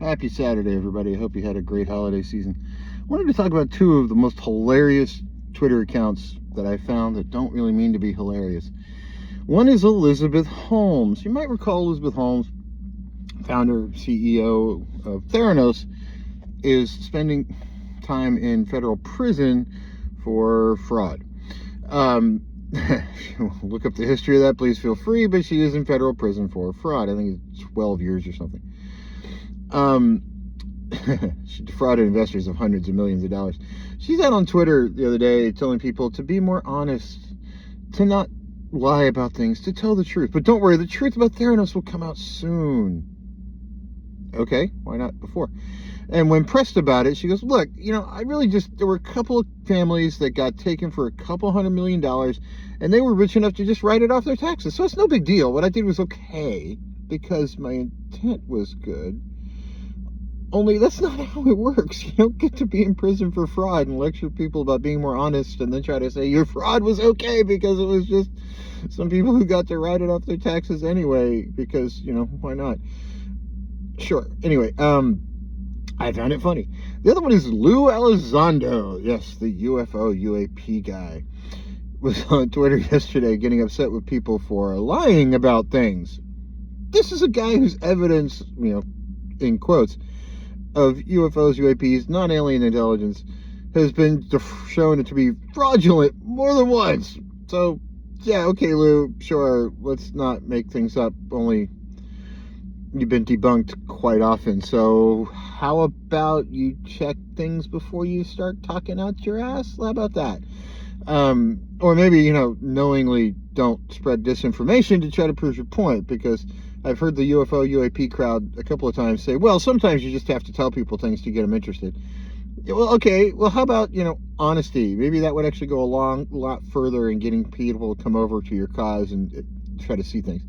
Happy Saturday, everybody. I hope you had a great holiday season. I wanted to talk about two of the most hilarious Twitter accounts that I found that don't really mean to be hilarious. One is Elizabeth Holmes. You might recall Elizabeth Holmes, founder, CEO of Theranos, is spending time in federal prison for fraud. Look up the history of that, please feel free, but she is in federal prison for fraud. I think it's 12 years or something. She defrauded investors of hundreds of millions of dollars. She's out on Twitter the other day telling people to be more honest, to not lie about things, to tell the truth. But don't worry, the truth about Theranos will come out soon. Okay, why not before? And when pressed about it, she goes, look, there were a couple of families that got taken for a couple $100 million, and they were rich enough to just write it off their taxes. So it's no big deal. What I did was okay because my intent was good. Only that's not how it works. You don't get to be in prison for fraud and lecture people about being more honest and then try to say your fraud was okay because it was just some people who got to write it off their taxes anyway because, why not? Sure. Anyway, I found it funny. The other one is Lou Elizondo. Yes, the UFO UAP guy was on Twitter yesterday getting upset with people for lying about things. This is a guy whose evidence, in quotes, of UFOs, UAPs, non-alien intelligence, has been shown to be fraudulent more than once. So, yeah, okay, Lou, sure, let's not make things up, only you've been debunked quite often. So, how about you check things before you start talking out your ass? How about that? Or maybe, knowingly don't spread disinformation to try to prove your point, because I've heard the UFO UAP crowd a couple of times say, well, sometimes you just have to tell people things to get them interested. Well, okay, well, how about, honesty? Maybe that would actually go a lot further in getting people to come over to your cause and try to see things.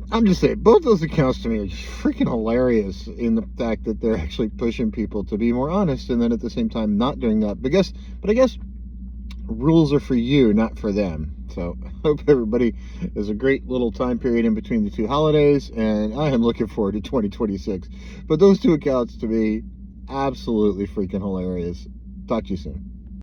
I'm just saying, both those accounts to me are just freaking hilarious in the fact that they're actually pushing people to be more honest and then at the same time not doing that. But I guess rules are for you, not for them. So I hope everybody has a great little time period in between the two holidays, and I am looking forward to 2026. But those two accounts to me, absolutely freaking hilarious. Talk to you soon.